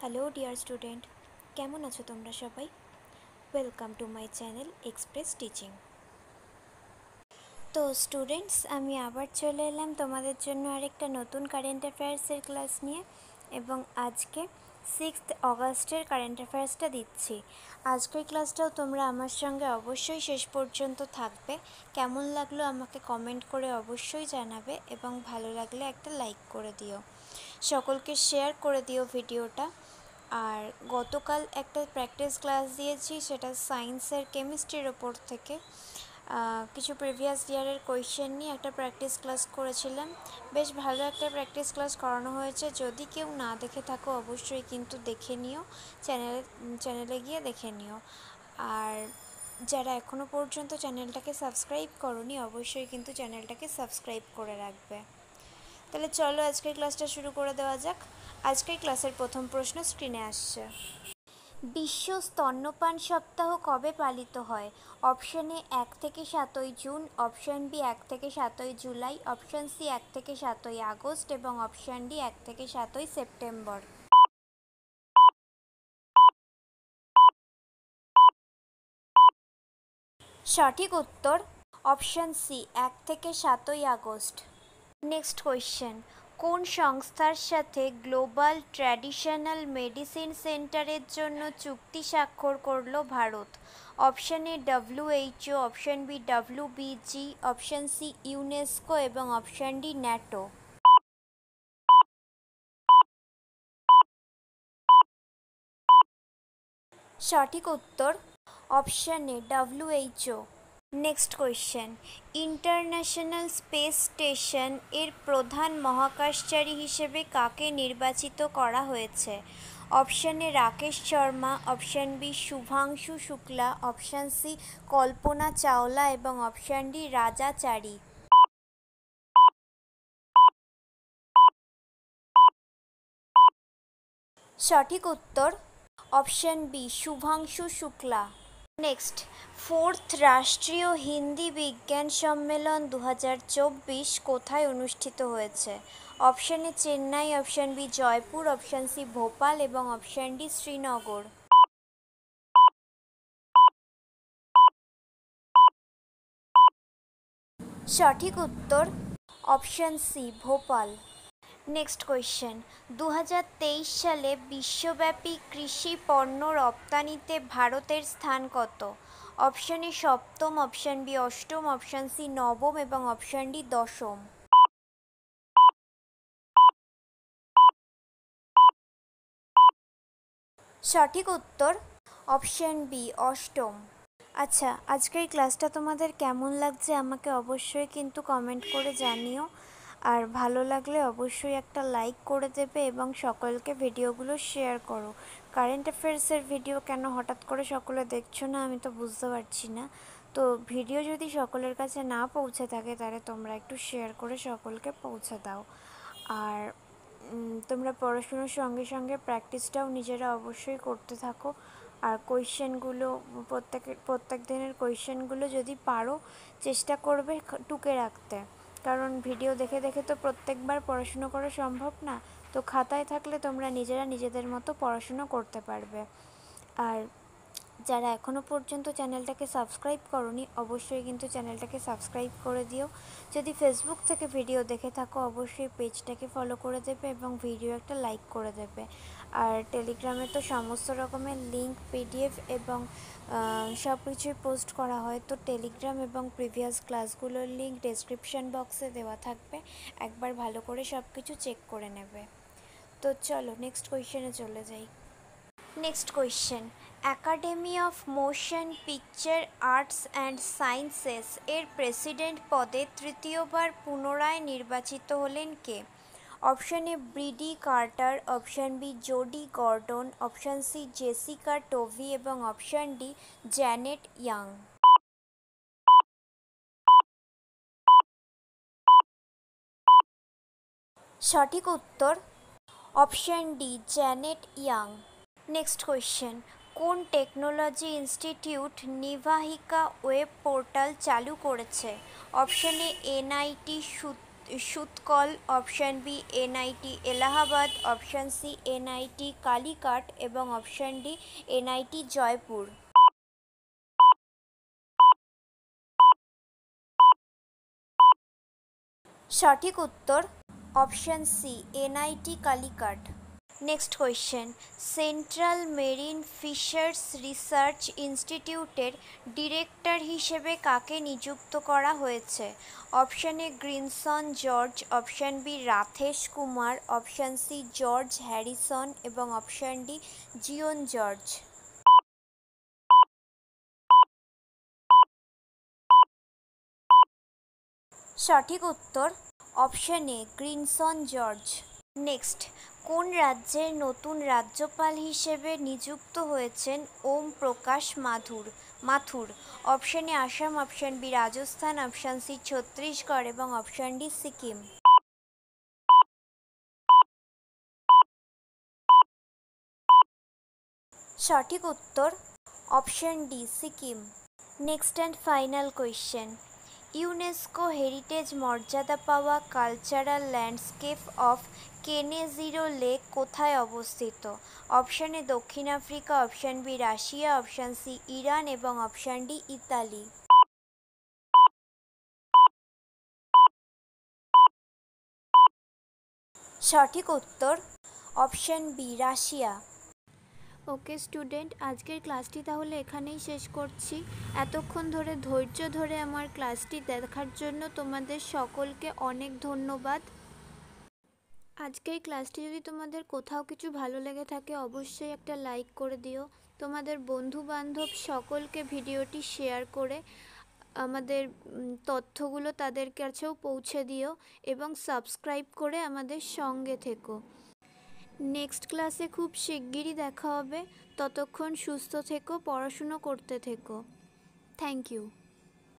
Hello dear student, কেমন আছো তোমরা সবাই? Welcome to my channel express teaching. তো স্টুডেন্টস, আমি আবার চলে এলাম তোমাদের জন্য আরেকটা নতুন কারেন্ট অ্যাফেয়ার্সের ক্লাস নিয়ে, এবং আজকে 6th অগাস্টের কারেন্ট অ্যাফেয়ার্সটা দিচ্ছি। আজকের ক্লাসটাও তোমরা আমার সঙ্গে অবশ্যই শেষ পর্যন্ত থাকবে। কেমন লাগলো আমাকে কমেন্ট করে অবশ্যই জানাবে, এবং ভালো লাগলে একটা লাইক করে দিও, সকলকে শেয়ার করে দিও ভিডিওটা। আর গতকাল একটা প্র্যাকটিস ক্লাস দিয়েছি, সেটা সায়েন্সের কেমিস্ট্রির ওপর থেকে কিছু প্রিভিয়াস ইয়ারের কোয়েশ্চেন নিয়ে একটা প্র্যাকটিস ক্লাস করেছিলাম। বেশ ভালো একটা প্র্যাকটিস ক্লাস করানো হয়েছে। যদি কেউ না দেখে থাকো অবশ্যই কিন্তু দেখে নিও, চ্যানেলে গিয়ে দেখে নিও। আর যারা এখনও পর্যন্ত চ্যানেলটাকে সাবস্ক্রাইব করোনি অবশ্যই কিন্তু চ্যানেলটাকে সাবস্ক্রাইব করে রাখবে। তাহলে চলো আজকের ক্লাসটা শুরু করে দেওয়া যাক। আজকের ক্লাসের প্রথম প্রশ্ন স্ক্রিনে আসছে। বিশ্ব স্তন্যপান সপ্তাহ কবে পালিত হয়? অপশন এ 1 থেকে 7ই জুন, অপশন বি 1 থেকে 7ই জুলাই, অপশন সি 1 থেকে 7ই আগস্ট এবং অপশন ডি 1 থেকে 7ই সেপ্টেম্বর। সঠিক উত্তর অপশন সি 1 থেকে 7ই আগস্ট। নেক্সট কোয়েশ্চেন, কোন সংস্থার সাথে গ্লোবাল ট্র্যাডিশনাল মেডিসিন সেন্টারের জন্য চুক্তি স্বাক্ষর করল Bharat? Option A WHO, option B WBG, option C UNESCO এবং অপশন ডি ন্যাটো। সঠিক উত্তর option A WHO। Next question, international space station এর প্রধান মহাকাশচারী হিসেবে কাকে নির্বাচিত করা হয়েছে? Option A Rakesh Sharma, option B Shubhanshu Shukla, option C Kalpana Chawla এবং অপশন ডি রাজা চারি। সঠিক উত্তর option B Shubhanshu Shukla. Next, 4th Rashtriya Hindi Vigyan Sammelan 2024 কোথায় অনুষ্ঠিত হয়েছে? অপশন এ Chennai, option B Jaipur, option C Bhopal এবং অপশন ডি শ্রীনগর। সঠিক উত্তর option C Bhopal. Next question, 2023 সালে বিশ্বব্যাপী কৃষি পণ্য রপ্তানিতে ভারতের স্থান কত? অপশন এ সপ্তম, অপশন বি অষ্টম, অপশন সি নবম এবং অপশন ডি দশম। সঠিক উত্তর অপশন বি অষ্টম। আচ্ছা, আজকের ক্লাসটা তোমাদের কেমন লাগছে আমাকে অবশ্যই কিন্তু কমেন্ট করে জানিও। আর ভালো লাগলে অবশ্যই একটা লাইক করে দেবে এবং সকলকে ভিডিওগুলো শেয়ার করো। কারেন্ট অ্যাফেয়ার্সের ভিডিও কেন হঠাৎ করে সকলে দেখছো না আমি তো বুঝতে পারছি না। তো ভিডিও যদি সকলের কাছে না পৌঁছে থাকে তাহলে তোমরা একটু শেয়ার করে সকলকে পৌঁছে দাও। আর তোমরা পড়াশুনোর সঙ্গে সঙ্গে প্র্যাকটিসটাও নিজেরা অবশ্যই করতে থাকো। আর কোয়েশ্চেনগুলো প্রত্যেক দিনের কোয়েশ্চেনগুলো যদি পারো চেষ্টা করবে টুকে রাখতে, কারণ ভিডিও দেখে দেখে তো প্রত্যেকবার পড়াশুনো করা সম্ভব না। তো খাতায় থাকলে তোমরা নিজেরা নিজেদের মতো পড়াশুনো করতে পারবে। আর যারা এখনও পর্যন্ত চ্যানেলটাকে সাবস্ক্রাইব করোনি অবশ্যই কিন্তু চ্যানেলটাকে সাবস্ক্রাইব করে দিও। যদি ফেসবুক থেকে ভিডিও দেখে থাকো অবশ্যই পেজটাকে ফলো করে দেবে এবং ভিডিও একটা লাইক করে দেবে। আর টেলিগ্রামে তো সমস্ত রকমের লিঙ্ক, PDF এবং সব কিছুই পোস্ট করা হয়। তো টেলিগ্রাম এবং প্রিভিয়াস ক্লাসগুলোর লিঙ্ক ডেসক্রিপশন বক্সে দেওয়া থাকবে, একবার ভালো করে সব কিছু চেক করে নেবে। তো চলো নেক্সট কোয়েশ্চেনে চলে যাই। Next question, academy of motion picture arts and sciences এর প্রেসিডেন্ট পদে তৃতীয়বার পুনরায় নির্বাচিত হলেন কে? Option A Bridie Carter, option B Jodie Gordon, option C Jessica Tovey এবং অপশন ডি জ্যানেট ইয়াং। সঠিক উত্তর option D Janet Yang. Next question, কোন technology institute Nivahika web portal চালু করেছে? Option A NIT Surathkal, option B NIT Allahabad, option C NIT Calicut এবং option D NIT Jaipur. সঠিক উত্তর option C NIT Calicut. Next question, central marine fishers research ইনস্টিটিউটের director হিসেবে কাকে নিযুক্ত করা হয়েছে? Option A Grinson George, option B Rathesh Kumar, option C George Harrison এবং অপশান ডি জিওন জর্জ। সঠিক উত্তর option A Grinson George. Next, কোন রাজ্যের নতুন রাজ্যপাল হিসেবে নিযুক্ত হয়েছেন Om Prakash Mathur? Option A Assam, option B Rajasthan, option C Chhattisgarh এবং অপশান ডি সিকিম। সঠিক উত্তর option D Sikkim. Next and final question, UNESCO heritage মর্যাদা পাওয়া cultural landscape of Kenozero lake কোথায় অবস্থিত? অপশান এ দক্ষিণ Africa, option B Russia, option C Iran এবং অপশান ডি ইতালি। সঠিক উত্তর option B Russia. Okay student, আজকের ক্লাসটি তাহলে এখানেই শেষ করছি। এতক্ষণ ধরে ধৈর্য ধরে আমার ক্লাসটি দেখার জন্য তোমাদের সকলকে অনেক ধন্যবাদ। আজকের ক্লাসটি যদি তোমাদের কোথাও কিছু ভালো লেগে থাকে অবশ্যই একটা লাইক করে দিও। তোমাদের বন্ধু বান্ধব সকলকে ভিডিওটি শেয়ার করে আমাদের তথ্যগুলো তাদের কাছেও পৌঁছে দিও এবং সাবস্ক্রাইব করে আমাদের সঙ্গে থেকো। নেক্সট ক্লাসে খুব শিগগিরই দেখা হবে। ততক্ষণ সুস্থ থেকো, পড়াশুনো করতে থেকো। Thank you.